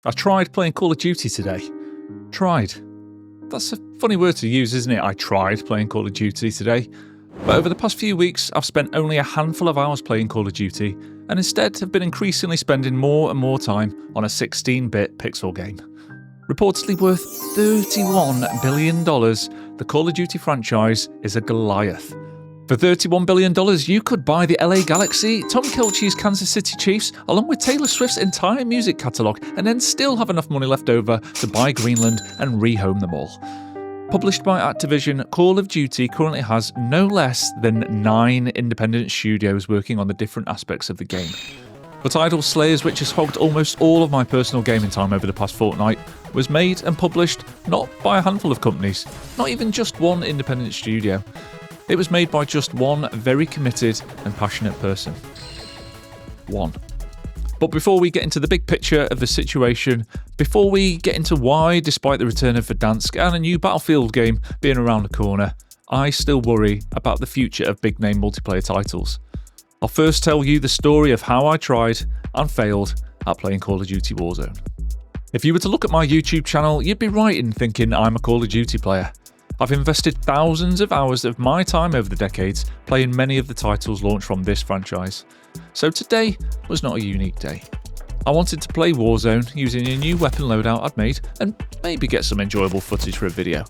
I tried playing Call of Duty today. Tried. That's a funny word to use, isn't it? I tried playing Call of Duty today. But over the past few weeks, I've spent only a handful of hours playing Call of Duty, and instead have been increasingly spending more and more time on a 16-bit pixel game. Reportedly worth $31 billion, the Call of Duty franchise is a Goliath. For $31 billion, you could buy the LA Galaxy, Tom Kelche's Kansas City Chiefs, along with Taylor Swift's entire music catalogue, and then still have enough money left over to buy Greenland and rehome them all. Published by Activision, Call of Duty currently has no less than 9 independent studios working on the different aspects of the game. But Idle Slayers, which has hogged almost all of my personal gaming time over the past fortnight, was made and published not by a handful of companies, not even just one independent studio. It was made by just one very committed and passionate person. One. But before we get into the big picture of the situation, before we get into why, despite the return of Verdansk and a new Battlefield game being around the corner, I still worry about the future of big-name multiplayer titles. I'll first tell you the story of how I tried and failed at playing Call of Duty Warzone. If you were to look at my YouTube channel, you'd be right in thinking I'm a Call of Duty player. I've invested thousands of hours of my time over the decades playing many of the titles launched from this franchise. So today was not a unique day. I wanted to play Warzone using a new weapon loadout I'd made and maybe get some enjoyable footage for a video.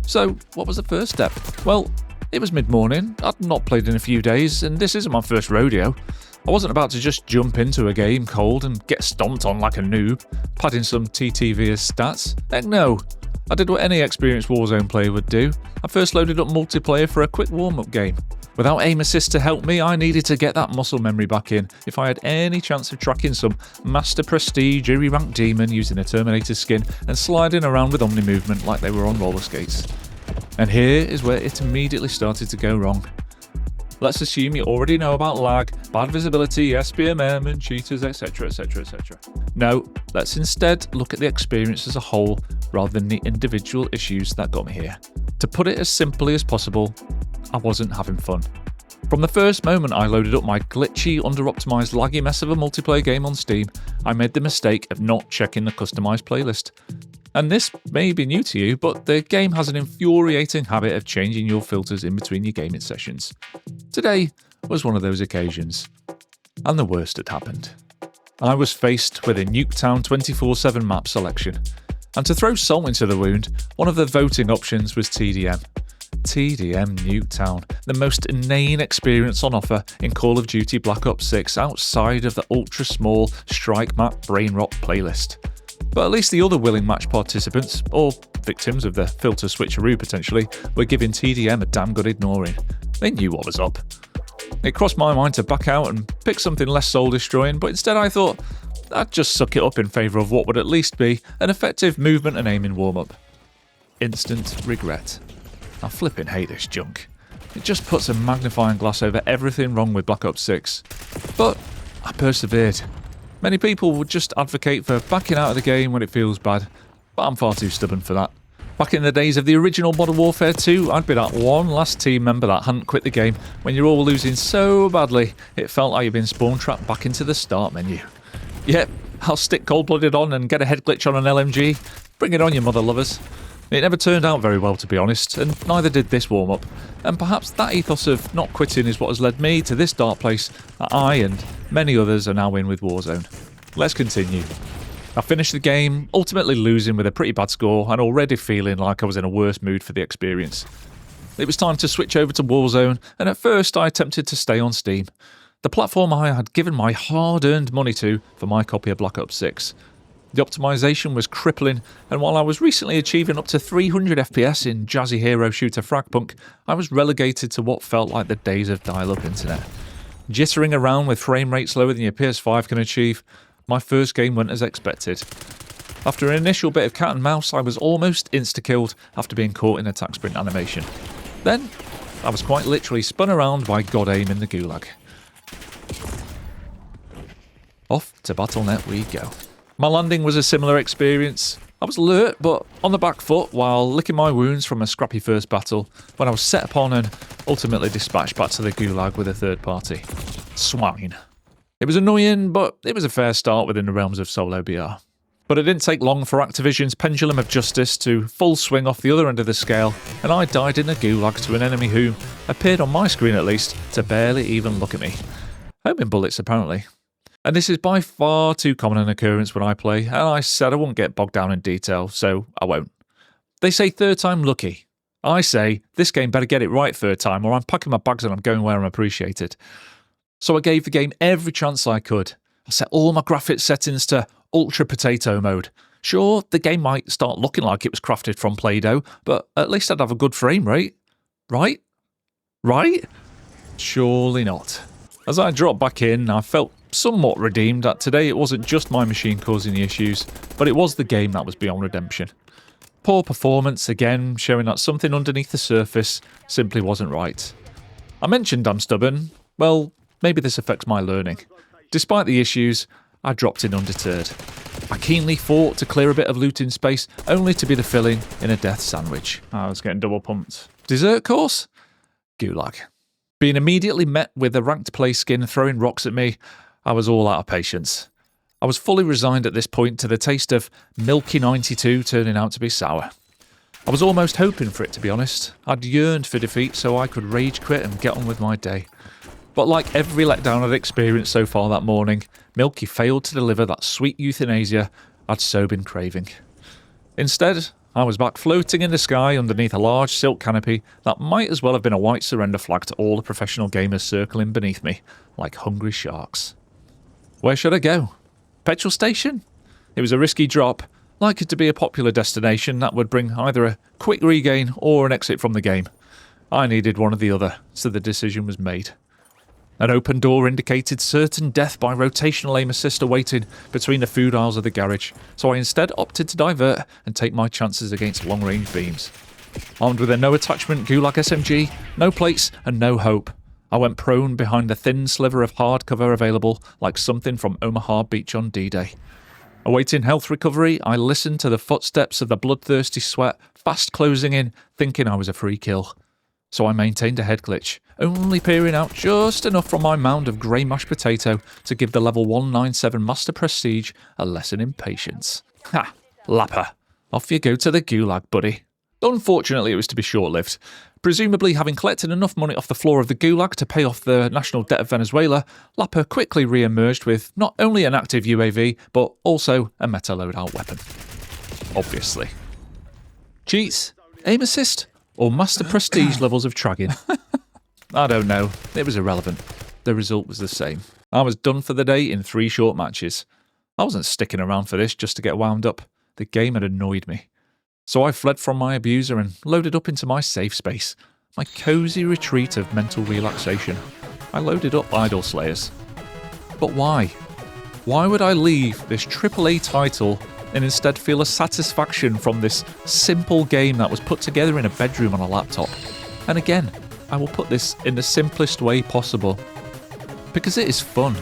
So what was the first step? Well, it was mid-morning, I'd not played in a few days, and this isn't my first rodeo. I wasn't about to just jump into a game cold and get stomped on like a noob, padding some TTV as stats. Heck no. I did what any experienced Warzone player would do. I first loaded up multiplayer for a quick warm-up game. Without aim assist to help me, I needed to get that muscle memory back in if I had any chance of tracking some Master Prestige jury rank demon using a Terminator skin and sliding around with Omni movement like they were on roller skates. And here is where it immediately started to go wrong. Let's assume you already know about lag, bad visibility, SBMM and cheaters, etc, etc, etc. No, let's instead look at the experience as a whole rather than the individual issues that got me here. To put it as simply as possible, I wasn't having fun. From the first moment I loaded up my glitchy, under-optimised, laggy mess of a multiplayer game on Steam, I made the mistake of not checking the customised playlist. And this may be new to you, but the game has an infuriating habit of changing your filters in between your gaming sessions. Today was one of those occasions. And the worst had happened. I was faced with a Nuketown 24/7 map selection. And to throw salt into the wound, one of the voting options was TDM. TDM Nuketown, the most inane experience on offer in Call of Duty Black Ops 6 outside of the ultra-small Strike Map Brain Rot playlist. But at least the other willing match participants, or victims of the filter switcheroo potentially, were giving TDM a damn good ignoring. They knew what was up. It crossed my mind to back out and pick something less soul-destroying, but instead I thought I'd just suck it up in favour of what would at least be an effective movement and aiming warm-up. Instant regret. I flipping hate this junk. It just puts a magnifying glass over everything wrong with Black Ops 6. But I persevered. Many people would just advocate for backing out of the game when it feels bad, but I'm far too stubborn for that. Back in the days of the original Modern Warfare 2, I'd be that one last team member that hadn't quit the game when you're all losing so badly it felt like you'd been spawn-trapped back into the start menu. Yep, I'll stick cold-blooded on and get a head glitch on an LMG. Bring it on, you mother lovers. It never turned out very well, to be honest, and neither did this warm-up. And perhaps that ethos of not quitting is what has led me to this dark place that I and many others are now in with Warzone. Let's continue. I finished the game, ultimately losing with a pretty bad score and already feeling like I was in a worse mood for the experience. It was time to switch over to Warzone, and at first I attempted to stay on Steam, the platform I had given my hard-earned money to for my copy of Black Ops 6. The optimization was crippling, and while I was recently achieving up to 300 FPS in jazzy hero shooter Fragpunk, I was relegated to what felt like the days of dial-up internet. Jittering around with frame rates lower than your PS5 can achieve, my first game went as expected. After an initial bit of cat and mouse, I was almost insta-killed after being caught in attack sprint animation. Then, I was quite literally spun around by God aim in the gulag. Off to Battle.net we go. My landing was a similar experience. I was alert, but on the back foot while licking my wounds from a scrappy first battle when I was set upon and ultimately dispatched back to the gulag with a third party. Swine. It was annoying, but it was a fair start within the realms of solo BR. But it didn't take long for Activision's pendulum of justice to full swing off the other end of the scale, and I died in a gulag to an enemy who appeared on my screen at least to barely even look at me. Homing bullets, apparently. And this is by far too common an occurrence when I play, and I said I wouldn't get bogged down in detail, so I won't. They say third time lucky. I say this game better get it right third time, or I'm packing my bags and I'm going where I'm appreciated. So I gave the game every chance I could. I set all my graphics settings to Ultra Potato mode. Sure, the game might start looking like it was crafted from Play-Doh, but at least I'd have a good frame rate. Right? Right? Surely not. As I dropped back in, I felt somewhat redeemed that today it wasn't just my machine causing the issues, but it was the game that was beyond redemption. Poor performance, again, showing that something underneath the surface simply wasn't right. I mentioned I'm stubborn. Well, maybe this affects my learning. Despite the issues, I dropped in undeterred. I keenly fought to clear a bit of looting space, only to be the filling in a death sandwich. I was getting double pumped. Dessert course? Gulag. Being immediately met with a ranked play skin throwing rocks at me, I was all out of patience. I was fully resigned at this point to the taste of Milky 92 turning out to be sour. I was almost hoping for it, to be honest. I'd yearned for defeat so I could rage quit and get on with my day. But like every letdown I'd experienced so far that morning, Milky failed to deliver that sweet euthanasia I'd so been craving. Instead, I was back floating in the sky underneath a large silk canopy that might as well have been a white surrender flag to all the professional gamers circling beneath me, like hungry sharks. Where should I go? Petrol station? It was a risky drop, likely to be a popular destination that would bring either a quick regain or an exit from the game. I needed one or the other, so the decision was made. An open door indicated certain death by rotational aim assist awaiting between the food aisles of the garage, so I instead opted to divert and take my chances against long-range beams. Armed with a no-attachment Gulag SMG, no plates and no hope, I went prone behind the thin sliver of hard cover available like something from Omaha Beach on D-Day. Awaiting health recovery, I listened to the footsteps of the bloodthirsty sweat fast closing in, thinking I was a free kill. So I maintained a head glitch, only peering out just enough from my mound of grey mashed potato to give the level 197 Master Prestige a lesson in patience. Ha! Lapper. Off you go to the Gulag, buddy. Unfortunately, it was to be short-lived. Presumably having collected enough money off the floor of the Gulag to pay off the national debt of Venezuela, Lapper quickly re-emerged with not only an active UAV, but also a meta loadout weapon. Obviously. Cheats? Aim assist? Or Master Prestige levels of tragging? I don't know. It was irrelevant. The result was the same. I was done for the day in 3 short matches. I wasn't sticking around for this just to get wound up. The game had annoyed me. So I fled from my abuser and loaded up into my safe space, my cosy retreat of mental relaxation. I loaded up Idol Slayers. But why? Why would I leave this AAA title and instead feel a satisfaction from this simple game that was put together in a bedroom on a laptop? And again, I will put this in the simplest way possible. Because it is fun.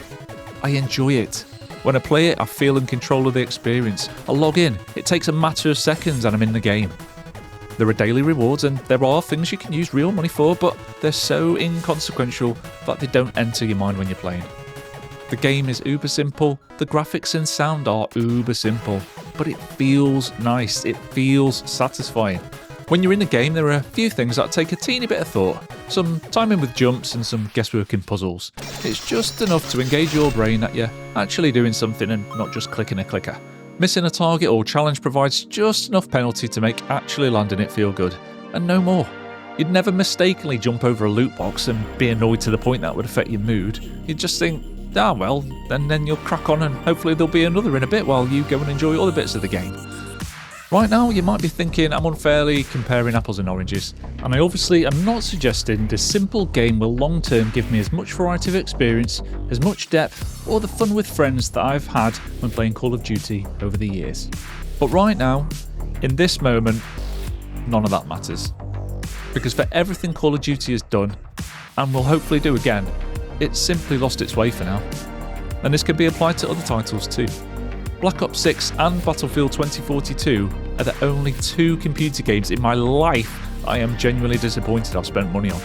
I enjoy it. When I play it, I feel in control of the experience. I log in, it takes a matter of seconds and I'm in the game. There are daily rewards and there are things you can use real money for, but they're so inconsequential that they don't enter your mind when you're playing. The game is uber simple, the graphics and sound are uber simple, but it feels nice, it feels satisfying. When you're in the game, there are a few things that take a teeny bit of thought, some timing with jumps and some guesswork in puzzles. It's just enough to engage your brain that you're actually doing something and not just clicking a clicker. Missing a target or challenge provides just enough penalty to make actually landing it feel good, and no more. You'd never mistakenly jump over a loot box and be annoyed to the point that would affect your mood. You'd just think, well, then you'll crack on and hopefully there'll be another in a bit while you go and enjoy other bits of the game. Right now, you might be thinking I'm unfairly comparing apples and oranges, and I obviously am not suggesting this simple game will long-term give me as much variety of experience, as much depth, or the fun with friends that I've had when playing Call of Duty over the years. But right now, in this moment, none of that matters. Because for everything Call of Duty has done, and will hopefully do again, it's simply lost its way for now. And this can be applied to other titles too. Black Ops 6 and Battlefield 2042 are the only 2 computer games in my life I am genuinely disappointed I've spent money on.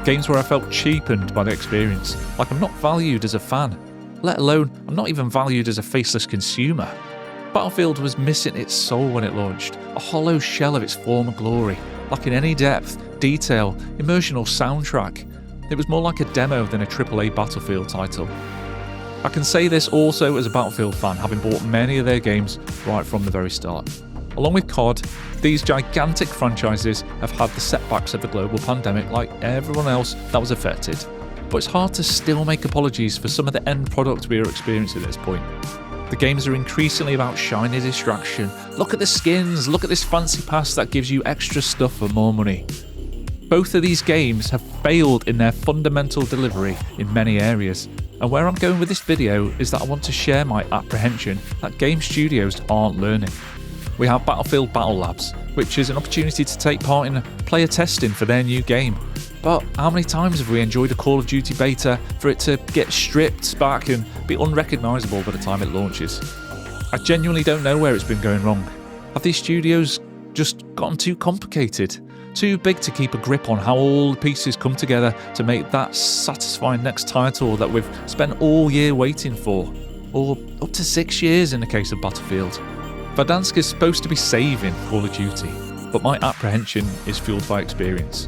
Games where I felt cheapened by the experience, like I'm not valued as a fan, let alone I'm not even valued as a faceless consumer. Battlefield was missing its soul when it launched, a hollow shell of its former glory, lacking any depth, detail, immersion or soundtrack. It was more like a demo than a AAA Battlefield title. I can say this also as a Battlefield fan, having bought many of their games right from the very start. Along with COD, these gigantic franchises have had the setbacks of the global pandemic like everyone else that was affected. But it's hard to still make apologies for some of the end product we are experiencing at this point. The games are increasingly about shiny distraction. Look at the skins, look at this fancy pass that gives you extra stuff for more money. Both of these games have failed in their fundamental delivery in many areas. And where I'm going with this video is that I want to share my apprehension that game studios aren't learning. We have Battlefield Battle Labs, which is an opportunity to take part in player testing for their new game. But how many times have we enjoyed a Call of Duty beta for it to get stripped back and be unrecognisable by the time it launches? I genuinely don't know where it's been going wrong. Have these studios just gotten too complicated? Too big to keep a grip on how all the pieces come together to make that satisfying next title that we've spent all year waiting for? Or up to 6 years in the case of Battlefield. Verdansk is supposed to be saving Call of Duty, but my apprehension is fueled by experience.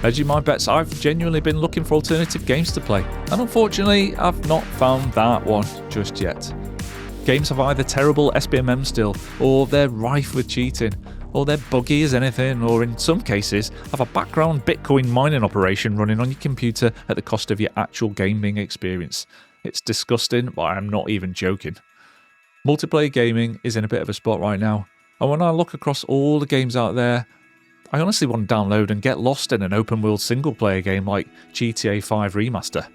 Hedging my bets, I've genuinely been looking for alternative games to play, and unfortunately I've not found that one just yet. Games have either terrible SBMM still, or they're rife with cheating, or they're buggy as anything, or in some cases have a background Bitcoin mining operation running on your computer at the cost of your actual gaming experience. It's disgusting, but I'm not even joking. Multiplayer gaming is in a bit of a spot right now, and when I look across all the games out there, I honestly want to download and get lost in an open world single player game like GTA 5 Remaster.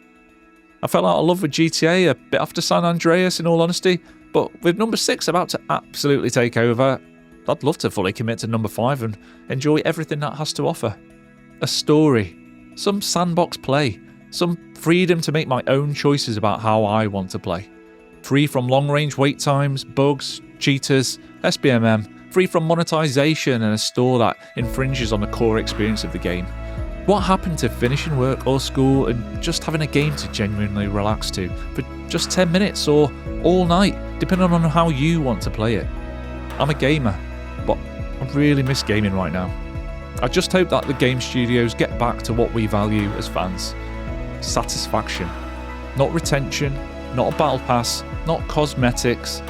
I fell out of love with GTA a bit after San Andreas in all honesty, but with number 6 about to absolutely take over, I'd love to fully commit to number 5 and enjoy everything that has to offer. A story, some sandbox play, some freedom to make my own choices about how I want to play. Free from long-range wait times, bugs, cheaters, SBMM, free from monetization and a store that infringes on the core experience of the game. What happened to finishing work or school and just having a game to genuinely relax to for just 10 minutes or all night, depending on how you want to play it? I'm a gamer, but I really miss gaming right now. I just hope that the game studios get back to what we value as fans. Satisfaction. Not retention, not a battle pass, not cosmetics.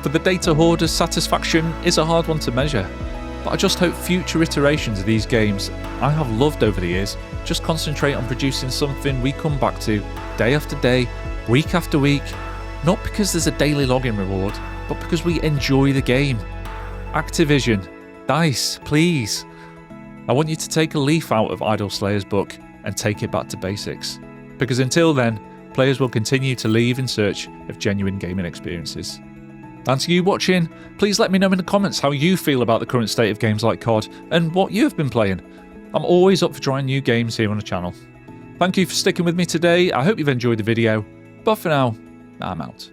For the data hoarders, satisfaction is a hard one to measure, but I just hope future iterations of these games I have loved over the years just concentrate on producing something we come back to day after day, week after week, not because there's a daily login reward, but because we enjoy the game. Activision, DICE, please. I want you to take a leaf out of Idle Slayer's book and take it back to basics, because until then, players will continue to leave in search of genuine gaming experiences. And to you watching, please let me know in the comments how you feel about the current state of games like COD and what you have been playing. I'm always up for trying new games here on the channel. Thank you for sticking with me today. I hope you've enjoyed the video, but for now, I'm out.